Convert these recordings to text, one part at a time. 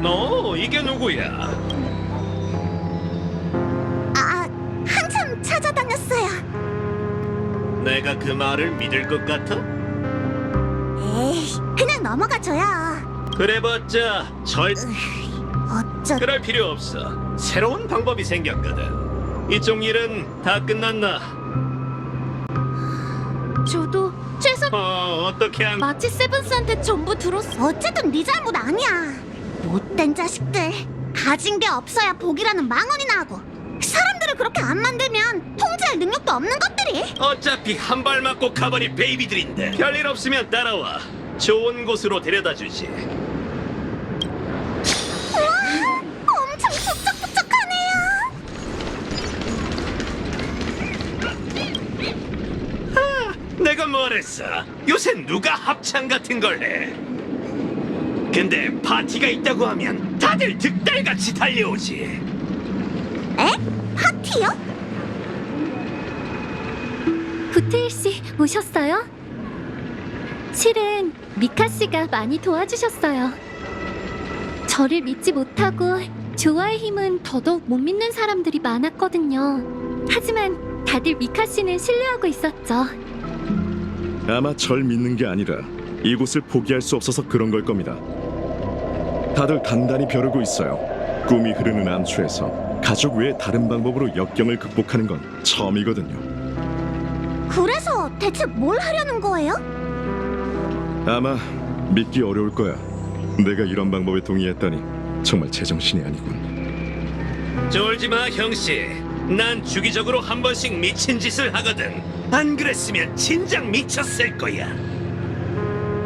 너 이게 누구야? 한참 찾아다녔어요. 내가 그 말을 믿을 것 같아? 에이, 그냥 넘어가줘요. 그래봤자 그럴 필요 없어. 새로운 방법이 생겼거든. 이쪽 일은 다 끝났나? 저도 최소 어떻게 한... 마치 세븐스한테 전부 들었어. 어쨌든 네 잘못 아니야. 못된 자식들. 가진 게 없어야 복이라는 망언이나 하고 사람들을 그렇게 안 만들면 통제할 능력도 없는 것들이. 어차피 한 발 맞고 가버린 베이비들인데 별일 없으면 따라와. 좋은 곳으로 데려다주지. 우와, 엄청 북적북적하네요. 내가 뭐랬어? 요새 누가 합창 같은 걸 해? 근데 파티가 있다고 하면 다들 득달같이 달려오지. 에? 파티요? 구트일 씨 오셨어요? 실은 미카 씨가 많이 도와주셨어요. 저를 믿지 못하고 조화의 힘은 더더욱 못 믿는 사람들이 많았거든요. 하지만 다들 미카 씨는 신뢰하고 있었죠. 아마 절 믿는 게 아니라 이곳을 포기할 수 없어서 그런 걸 겁니다. 다들 단단히 벼르고 있어요. 꿈이 흐르는 암초에서 가족 외에 다른 방법으로 역경을 극복하는 건 처음이거든요. 그래서 대체 뭘 하려는 거예요? 아마 믿기 어려울 거야. 내가 이런 방법에 동의했다니 정말 제정신이 아니군. 쫄지마 형씨. 난 주기적으로 한 번씩 미친 짓을 하거든. 안 그랬으면 진작 미쳤을 거야.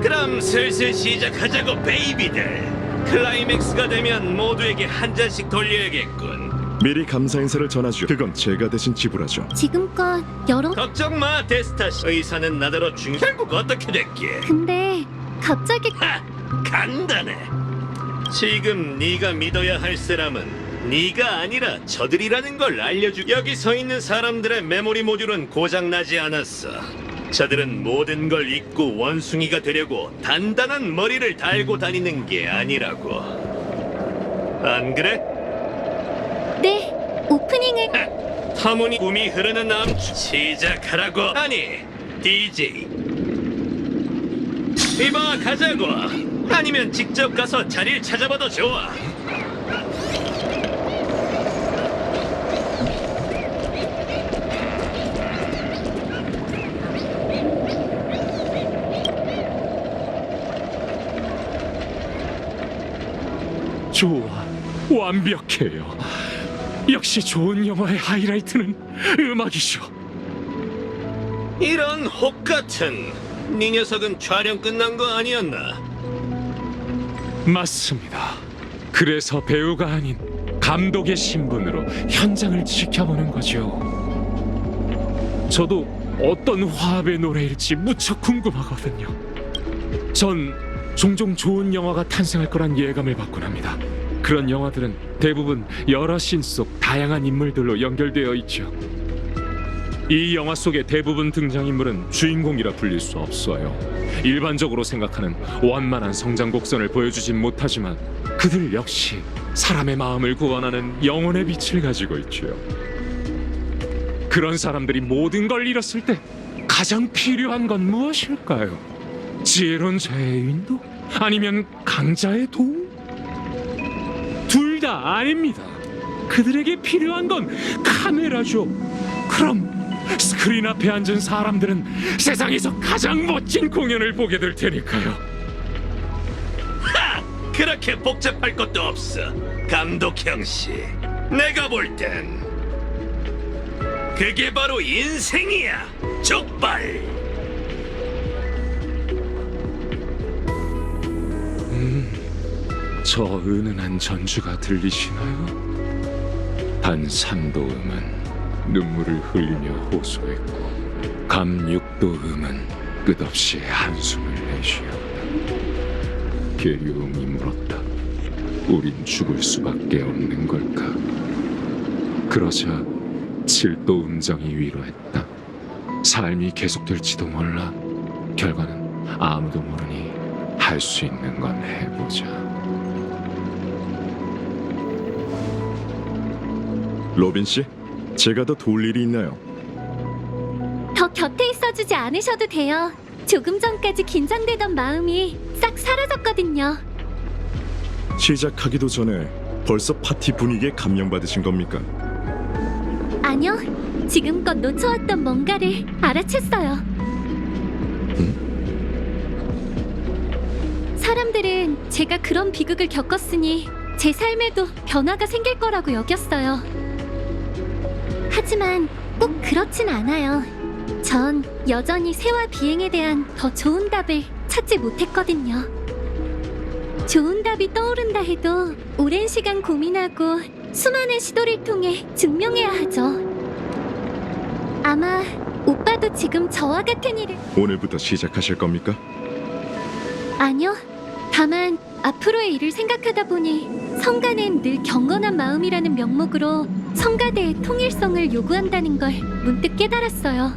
그럼 슬슬 시작하자고 베이비들. 클라이맥스가 되면 모두에게 한 잔씩 돌려야겠군. 미리 감사 인사를 전하죠. 그건 제가 대신 지불하죠. 지금껏 여러... 걱정 마 데스타씨. 의사는 나더러 결국 어떻게 됐기에. 근데 갑자기... 간단해. 지금 네가 믿어야 할 사람은 네가 아니라 저들이라는 걸 알려주. 여기 서 있는 사람들의 메모리 모듈은 고장나지 않았어. 저들은 모든 걸 잊고 원숭이가 되려고 단단한 머리를 달고 다니는 게 아니라고. 안 그래? 네, 오프닝을... 하모니 꿈이 흐르는 암초 시작하라고. 아니, DJ. 이봐, 가자고. 아니면 직접 가서 자리를 찾아봐도 좋아. 좋아, 완벽해요. 역시 좋은 영화의 하이라이트는 음악이죠. 이런 혹 같은. 네 녀석은 촬영 끝난 거 아니었나? 맞습니다. 그래서 배우가 아닌 감독의 신분으로 현장을 지켜보는 거죠. 저도 어떤 화합의 노래일지 무척 궁금하거든요. 전 종종 좋은 영화가 탄생할 거란 예감을 받곤 합니다. 그런 영화들은 대부분 여러 씬 속 다양한 인물들로 연결되어 있죠. 이 영화 속의 대부분 등장인물은 주인공이라 불릴 수 없어요. 일반적으로 생각하는 원만한 성장 곡선을 보여주진 못하지만 그들 역시 사람의 마음을 구원하는 영혼의 빛을 가지고 있죠. 그런 사람들이 모든 걸 잃었을 때 가장 필요한 건 무엇일까요? 지혜로운 자의 인도? 아니면 강자의 도움? 둘 다 아닙니다. 그들에게 필요한 건 카메라죠. 그럼 스크린 앞에 앉은 사람들은 세상에서 가장 멋진 공연을 보게 될 테니까요. 하! 그렇게 복잡할 것도 없어. 감독 형씨. 내가 볼 땐 그게 바로 인생이야. 족발. 저 은은한 전주가 들리시나요? 반삼도음은 눈물을 흘리며 호소했고 감육도음은 끝없이 한숨을 내쉬었다. 계룡이 물었다. 우린 죽을 수밖에 없는 걸까? 그러자 칠도음정이 위로했다. 삶이 계속될지도 몰라. 결과는 아무도 모르니 할 수 있는 건 해보자. 로빈 씨, 제가 더 도울 일이 있나요? 더 곁에 있어주지 않으셔도 돼요. 조금 전까지 긴장되던 마음이 싹 사라졌거든요. 시작하기도 전에 벌써 파티 분위기에 감명받으신 겁니까? 아니요, 지금껏 놓쳐왔던 뭔가를 알아챘어요. 사람들은 제가 그런 비극을 겪었으니 제 삶에도 변화가 생길 거라고 여겼어요. 하지만 꼭 그렇진 않아요. 전 여전히 새와 비행에 대한 더 좋은 답을 찾지 못했거든요. 좋은 답이 떠오른다 해도 오랜 시간 고민하고 수많은 시도를 통해 증명해야 하죠. 아마 오빠도 지금 저와 같은 일을... 오늘부터 시작하실 겁니까? 아니요. 다만 앞으로의 일을 생각하다 보니 성가는 늘 경건한 마음이라는 명목으로 성가대의 통일성을 요구한다는 걸 문득 깨달았어요.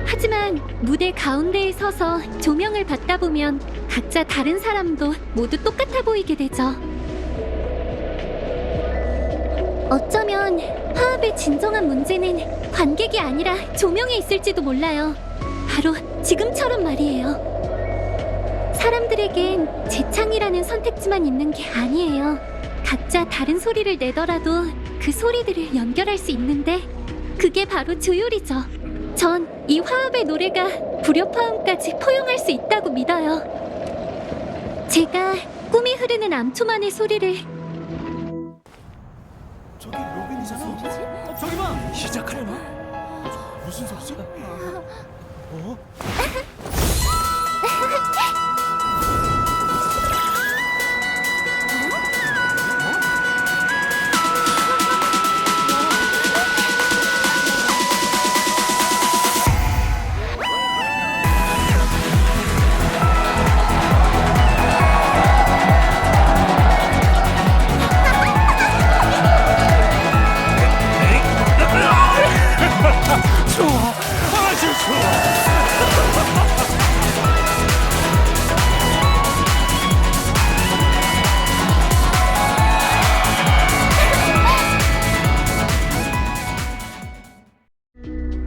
하지만 무대 가운데에 서서 조명을 받다 보면 각자 다른 사람도 모두 똑같아 보이게 되죠. 어쩌면 화합의 진정한 문제는 관객이 아니라 조명에 있을지도 몰라요. 바로 지금처럼 말이에요. 사람들에겐 재창이라는 선택지만 있는 게 아니에요. 각자 다른 소리를 내더라도 그 소리들을 연결할 수 있는데 그게 바로 조율이죠. 전 이 화합의 노래가 불협화음까지 포용할 수 있다고 믿어요. 제가 꿈이 흐르는 암초만의 소리를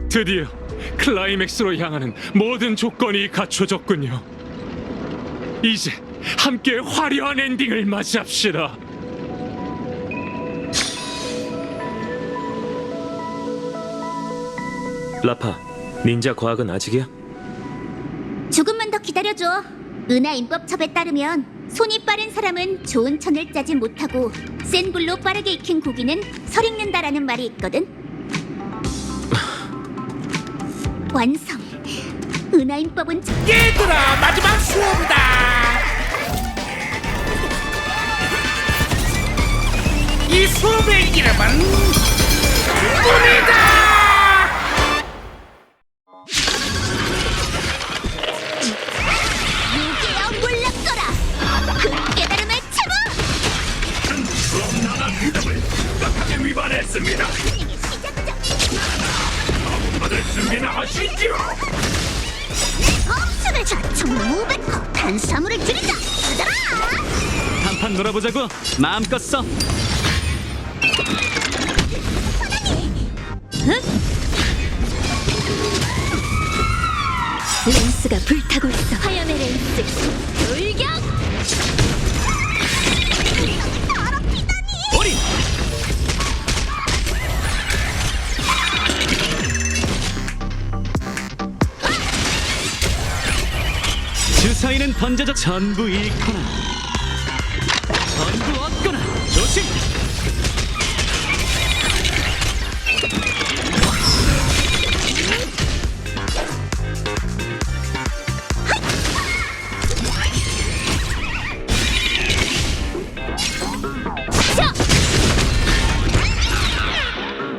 드디어 클라이맥스로 향하는 모든 조건이 갖춰졌군요. 이제 함께 화려한 엔딩을 맞이합시다. 라파, 닌자 과학은 아직이야? 조금만 더 기다려줘. 은하 인법첩에 따르면 손이 빠른 사람은 좋은 천을 짜지 못하고 센 불로 빠르게 익힌 고기는 설익는다라는 말이 있거든. 완성. 은하 인법은 얘들아, 마지막 수업이다. 이 수업의 이름은 꿈이다. 유기여 물러거라. 그 깨달음을 참아. 위반했습니다. 준비하시지요. 억수를 자충 무백호 탄수화물을 줄이자. 얘들아. 한판 놀아보자고. 마음껏 써. 렌스가 불타고 있어. 화염의 렌스 돌격! 어린! 주사위는 던져져 전부 잃거나 전부 얻거나. 조심!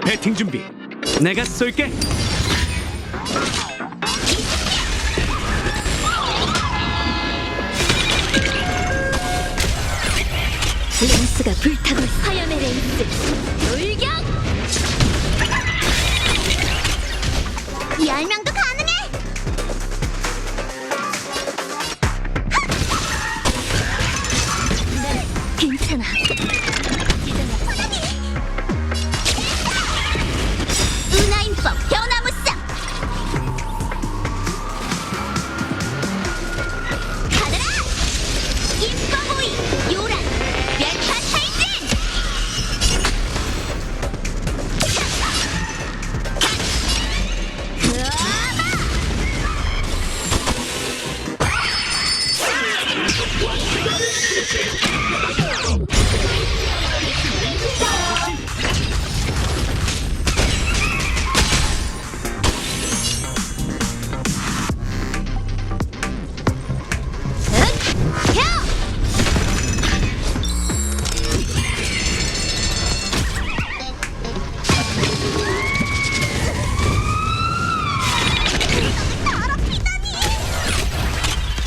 배팅 준비. 내가 쏠게. 렌스가 불타고 있어. 화염의 렌스 돌격! 이 알명도 가능해.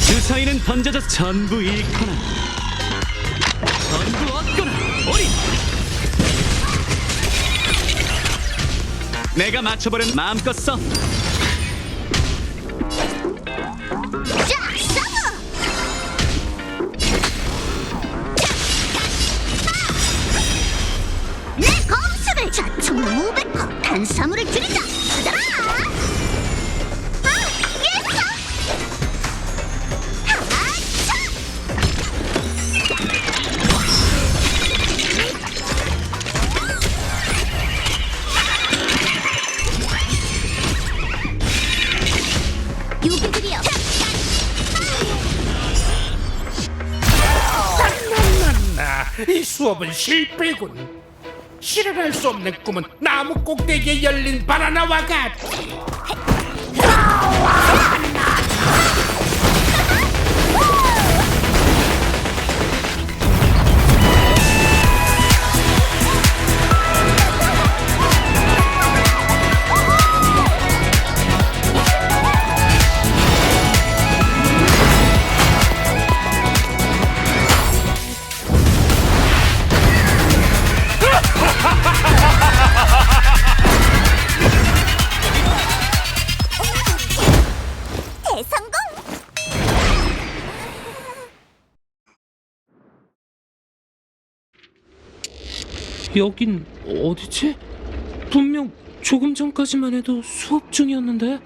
주사위는 던져져 전부 잃거나 전부 얻거나 어린 내가 맞춰버린 마음껏 써 자, 서브! 내 검수를 자충 무백화 탄수화물을 줄이자! 받아라! 예스! 하차! 요괴들이여! 이 수업은 실패군. 실현할 수 없는 꿈은 나무 꼭대기에 열린 바나나와 같지. 대성공! 여긴 어디지? 분명 조금 전까지만 해도 수업 중이었는데.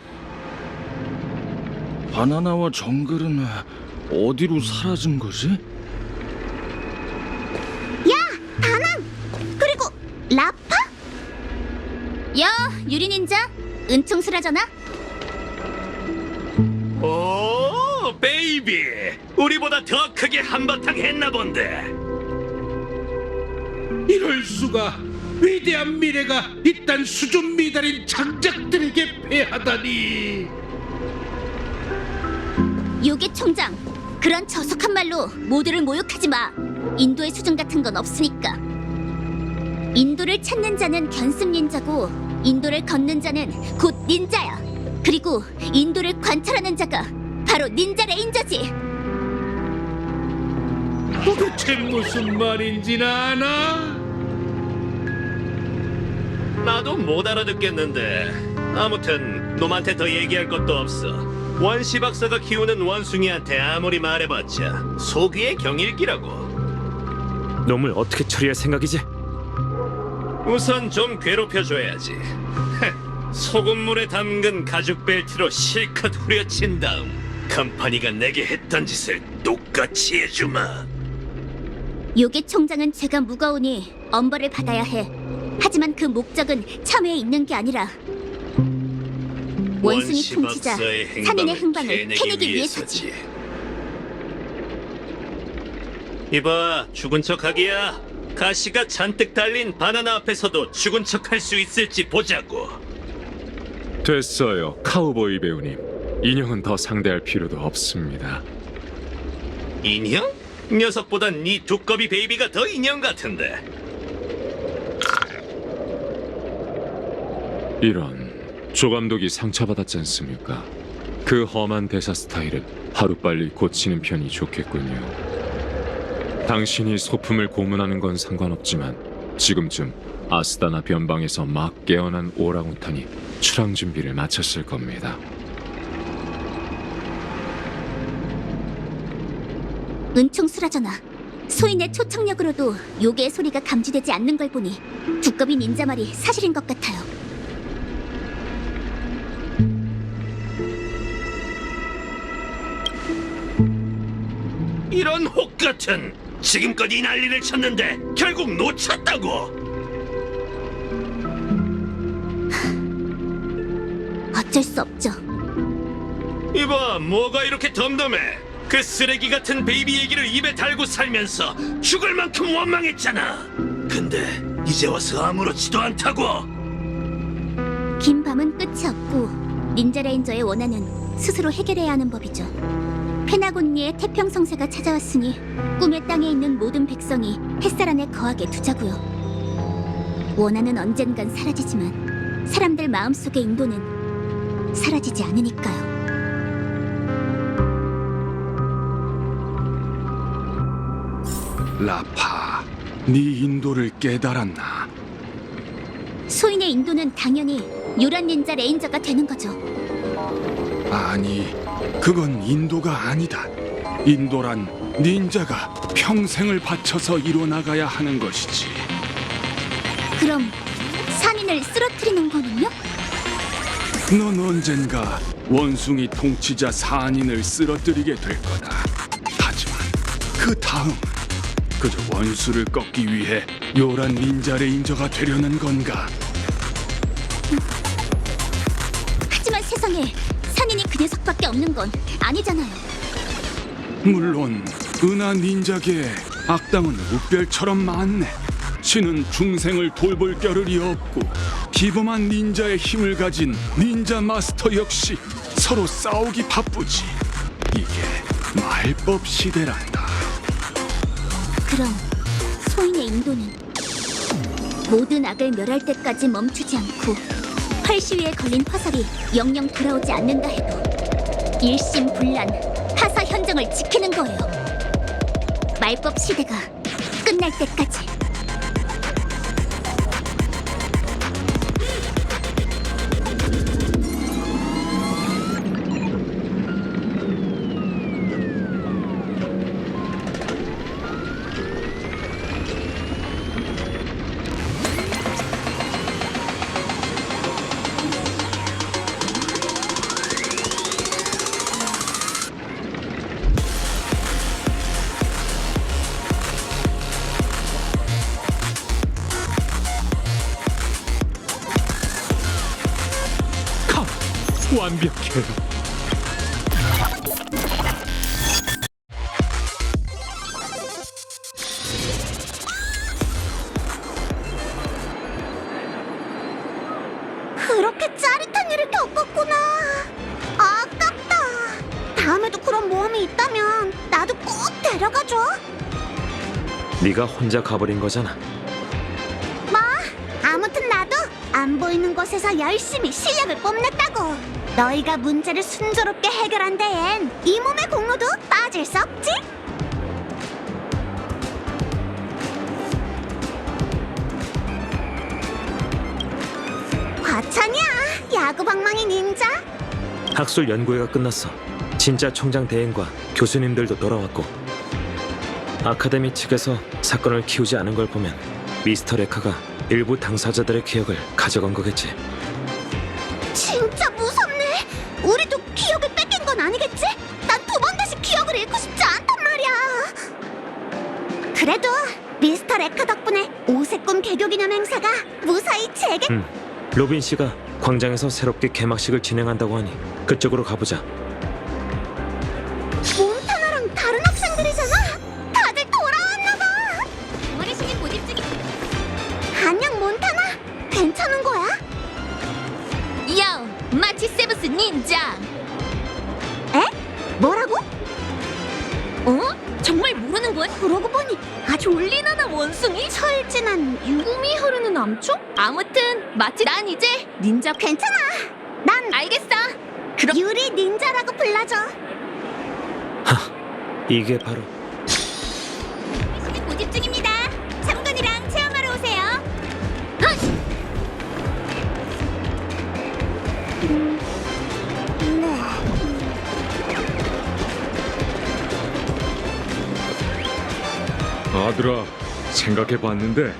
바나나와 정글은 어디로 사라진 거지? 야! 다낭! 그리고 라파? 야! 유리닌자! 은총스라잖아? 오, 베이비. 우리보다 더 크게 한바탕 했나 본데. 이럴 수가. 위대한 미래가 이딴 수준 미달인 장작들에게 패하다니. 요괴 총장, 그런 저속한 말로 모두를 모욕하지 마. 인도의 수준 같은 건 없으니까. 인도를 찾는 자는 견습 닌자고 인도를 걷는 자는 곧 닌자야. 그리고 인도를 관찰하는 자가 바로 닌자 레인저지. 도대체 무슨 말인지는 아나? 나도 못 알아듣겠는데. 아무튼 놈한테 더 얘기할 것도 없어. 원시 박사가 키우는 원숭이한테 아무리 말해봤자 소귀의 경일기라고. 놈을 어떻게 처리할 생각이지? 우선 좀 괴롭혀줘야지. 소금물에 담근 가죽 벨트로 실컷 후려친 다음 컴퍼니가 내게 했던 짓을 똑같이 해주마. 요괴 총장은 죄가 무거우니 엄벌을 받아야 해. 하지만 그 목적은 참회에 있는 게 아니라 원숭이 통치자 산인의 행방을 캐내기 위해서지. 이봐, 죽은 척하기야. 가시가 잔뜩 달린 바나나 앞에서도 죽은 척할 수 있을지 보자고. 됐어요, 카우보이 배우님. 인형은 더 상대할 필요도 없습니다. 인형? 녀석보단 네 두꺼비 베이비가 더 인형 같은데. 이런, 조감독이 상처받았지 않습니까? 그 험한 대사 스타일은 하루빨리 고치는 편이 좋겠군요. 당신이 소품을 고문하는 건 상관없지만 지금쯤 아스다나 변방에서 막 깨어난 오랑우탄이 출항 준비를 마쳤을 겁니다. 은총수라잖아. 소인의 초청력으로도 요괴의 소리가 감지되지 않는 걸 보니 두꺼비 닌자 말이 사실인 것 같아요. 이런 혹 같은. 지금껏 이 난리를 쳤는데 결국 놓쳤다고. 어쩔 수 없죠. 이봐, 뭐가 이렇게 덤덤해. 그 쓰레기 같은 베이비 얘기를 입에 달고 살면서 죽을 만큼 원망했잖아. 근데 이제 와서 아무렇지도 않다고. 긴 밤은 끝이 없고 닌자 레인저의 원한은 스스로 해결해야 하는 법이죠. 페나곤니의 태평성세가 찾아왔으니 꿈의 땅에 있는 모든 백성이 햇살 안에 거하게 두자고요. 원한은 언젠간 사라지지만 사람들 마음속의 인도는 사라지지 않으니까요. 라파, 네 인도를 깨달았나? 소인의 인도는 당연히 요란 닌자 레인저가 되는 거죠. 아니, 그건 인도가 아니다. 인도란 닌자가 평생을 바쳐서 이뤄나가야 하는 것이지. 그럼 산인을 쓰러뜨리는 거는요? 넌 언젠가 원숭이 통치자 산인을 쓰러뜨리게 될 거다. 하지만 그 다음 그저 원수를 꺾기 위해 요란 닌자 레인저가 되려는 건가? 하지만 세상에 산인이 그 녀석밖에 없는 건 아니잖아요. 물론 은하 닌자계에 악당은 묵별처럼 많네. 신은 중생을 돌볼 겨를이 없고 비범한 닌자의 힘을 가진 닌자 마스터 역시 서로 싸우기 바쁘지. 이게 말법 시대란다. 그럼 소인의 인도는 모든 악을 멸할 때까지 멈추지 않고 활시위에 걸린 화살이 영영 돌아오지 않는다 해도 일심불란 하사 현정을 지키는 거예요. 말법 시대가 끝날 때까지. 완벽해요. 그렇게 짜릿한 일을 겪었구나. 아깝다. 다음에도 그런 모험이 있다면 나도 꼭 데려가줘. 네가 혼자 가버린 거잖아. 뭐, 아무튼 나도 안 보이는 곳에서 열심히 실력을 뽐냈다고. 너희가 문제를 순조롭게 해결한 데엔 이 몸의 공로도 빠질 수 없지. 과찬이야, 야구방망이 닌자. 학술 연구회가 끝났어. 진짜 총장 대행과 교수님들도 돌아왔고 아카데미 측에서 사건을 키우지 않은 걸 보면 미스터 레카가 일부 당사자들의 기억을 가져간 거겠지. 진짜 무섭네. 우리도 기억을 뺏긴 건 아니겠지? 난 두 번 다시 기억을 잃고 싶지 않단 말이야. 그래도 미스터 레카 덕분에 오색꿈 개교 기념 행사가 무사히 재개. 로빈 씨가 광장에서 새롭게 개막식을 진행한다고 하니 그쪽으로 가보자. 몬타나랑 다른 학생들이잖아. 다들 돌아왔나봐. 어르신이 모집 중이. 안녕 몬타나. 괜찮은 거야? 야, 마치 세브스 닌자. 에? 뭐라고? 어? 정말 모르는 거야? 그러고 보니 아주 올리나나 원숭이? 철진한 꿈이 흐르는 암초? 아무튼 마치 난 이제 닌자. 괜찮아. 난 알겠어. 그럼 유리 닌자라고 불러줘. 이게 바로 어르신이 모집 중입니다. 참관이랑 체험하러 오세요. 아들아, 생각해봤는데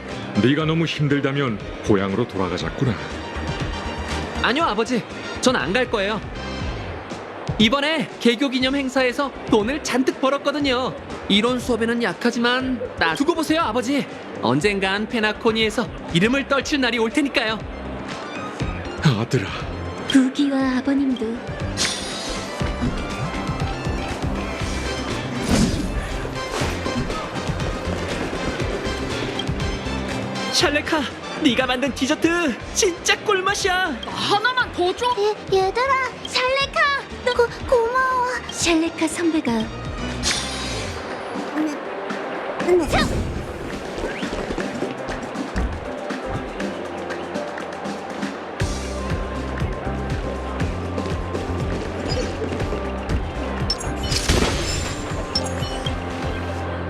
네가 너무 힘들다면 고향으로 돌아가자꾸나. 아니요, 아버지. 전 안 갈 거예요. 이번에 개교 기념 행사에서 돈을 잔뜩 벌었거든요. 이론 수업에는 약하지만 두고 보세요, 아버지. 언젠간 페나코니에서 이름을 떨칠 날이 올 테니까요. 아들아, 부기와 아버님도 샬레카, 네가 만든 디저트 진짜 꿀맛이야. 하나만 더 줘. 얘들아, 샬레카. 고마워. 샬레카 선배가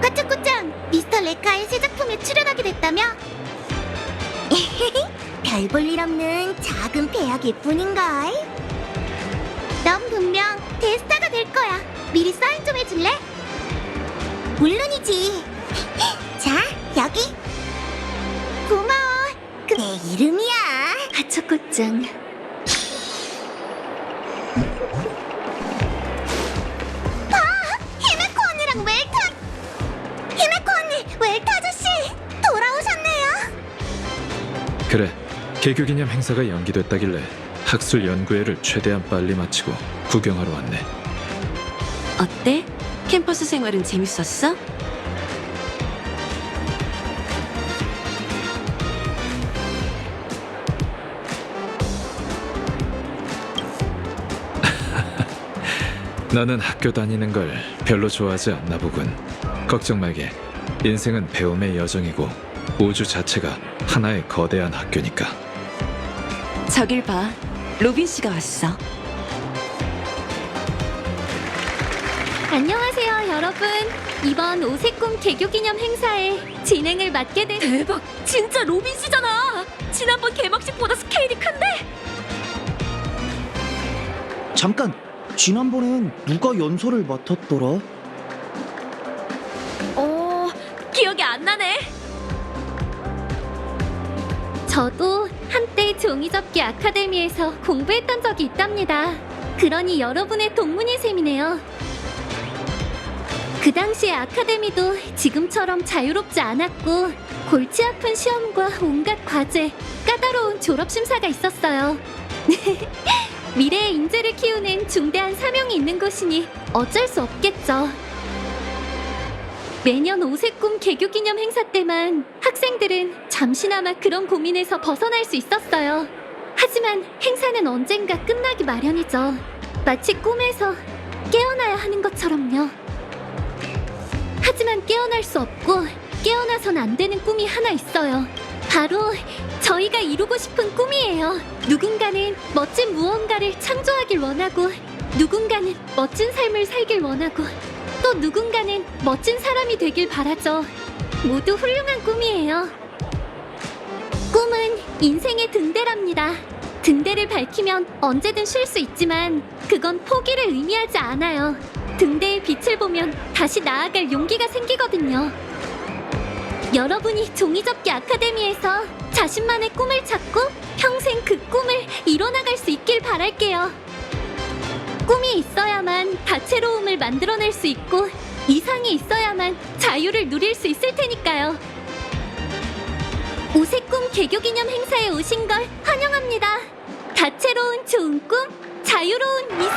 까짝꾸짱, 미스터 됐다며? 별 볼 일 없는 작은 배역일 뿐인걸. 넌 분명 대스타가 될 거야. 미리 사인 좀 해줄래? 물론이지. 자, 여기. 고마워. 내 이름이야. 하초코짱. 히메코 언니랑 웰타. 히메코 언니, 웰타 아저씨 돌아오셨네요. 그래, 개교기념 행사가 연기됐다길래 학술 연구회를 최대한 빨리 마치고 구경하러 왔네. 어때? 캠퍼스 생활은 재밌었어? 너는 학교 다니는 걸 별로 좋아하지 않나 보군. 걱정 말게. 인생은 배움의 여정이고 우주 자체가 하나의 거대한 학교니까. 저길 봐. 로빈 씨가 왔어. 안녕하세요, 여러분. 이번 오색꿈 개교기념 행사에 진행을 맡게 된 대박! 진짜 로빈 씨잖아! 지난번 개막식보다 스케일이 큰데? 잠깐! 지난번엔 누가 연설을 맡았더라? 기억이 안 나네. 저도 한때 종이접기 아카데미에서 공부했던 적이 있답니다. 그러니 여러분의 동문인 셈이네요. 그 당시의 아카데미도 지금처럼 자유롭지 않았고 골치 아픈 시험과 온갖 과제, 까다로운 졸업 심사가 있었어요. 미래의 인재를 키우는 중대한 사명이 있는 곳이니 어쩔 수 없겠죠. 매년 오색꿈 개교기념 행사 때만 학생들은 잠시나마 그런 고민에서 벗어날 수 있었어요. 하지만 행사는 언젠가 끝나기 마련이죠. 마치 꿈에서 깨어나야 하는 것처럼요. 하지만 깨어날 수 없고 깨어나선 안 되는 꿈이 하나 있어요. 바로 저희가 이루고 싶은 꿈이에요. 누군가는 멋진 무언가를 창조하길 원하고, 누군가는 멋진 삶을 살길 원하고, 또 누군가는 멋진 사람이 되길 바라죠. 모두 훌륭한 꿈이에요. 꿈은 인생의 등대랍니다. 등대를 밝히면 언제든 쉴 수 있지만 그건 포기를 의미하지 않아요. 등대의 빛을 보면 다시 나아갈 용기가 생기거든요. 여러분이 종이접기 아카데미에서 자신만의 꿈을 찾고 평생 그 꿈을 이뤄나갈 수 있길 바랄게요. 꿈이 있어야만 다채로움을 만들어낼 수 있고 이상이 있어야만 자유를 누릴 수 있을 테니까요. 오색꿈 개교기념 행사에 오신 걸 환영합니다. 다채로운 좋은 꿈, 자유로운 이상.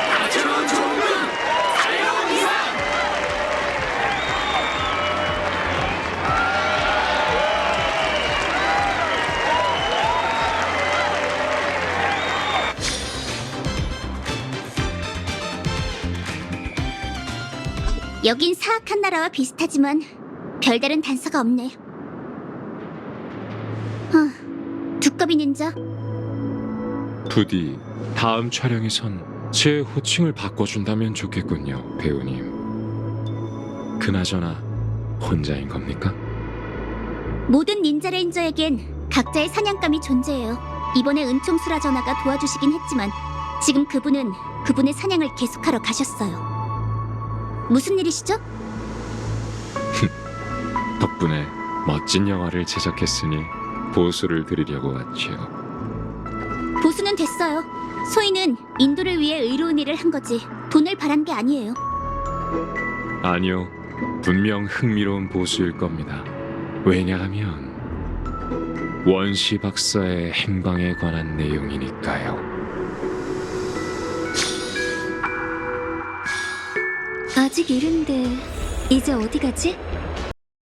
다채로운 좋은 꿈, 자유로운 이상. 여긴 사악한 나라와 비슷하지만 별다른 단서가 없네. 두꺼비 닌자. 부디 다음 촬영에선 제 호칭을 바꿔준다면 좋겠군요, 배우님. 그나저나 혼자인 겁니까? 모든 닌자 레인저에겐 각자의 사냥감이 존재해요. 이번에 은총수라 전하가 도와주시긴 했지만 지금 그분은 그분의 사냥을 계속하러 가셨어요. 무슨 일이시죠? 덕분에 멋진 영화를 제작했으니 보수를 드리려고 왔지요. 보수는 됐어요. 소희는 인도를 위해 의로운 일을 한 거지 돈을 바란 게 아니에요. 아니요, 분명 흥미로운 보수일 겁니다. 왜냐하면 원시 박사의 행방에 관한 내용이니까요. 아직 이른데 이제 어디 가지?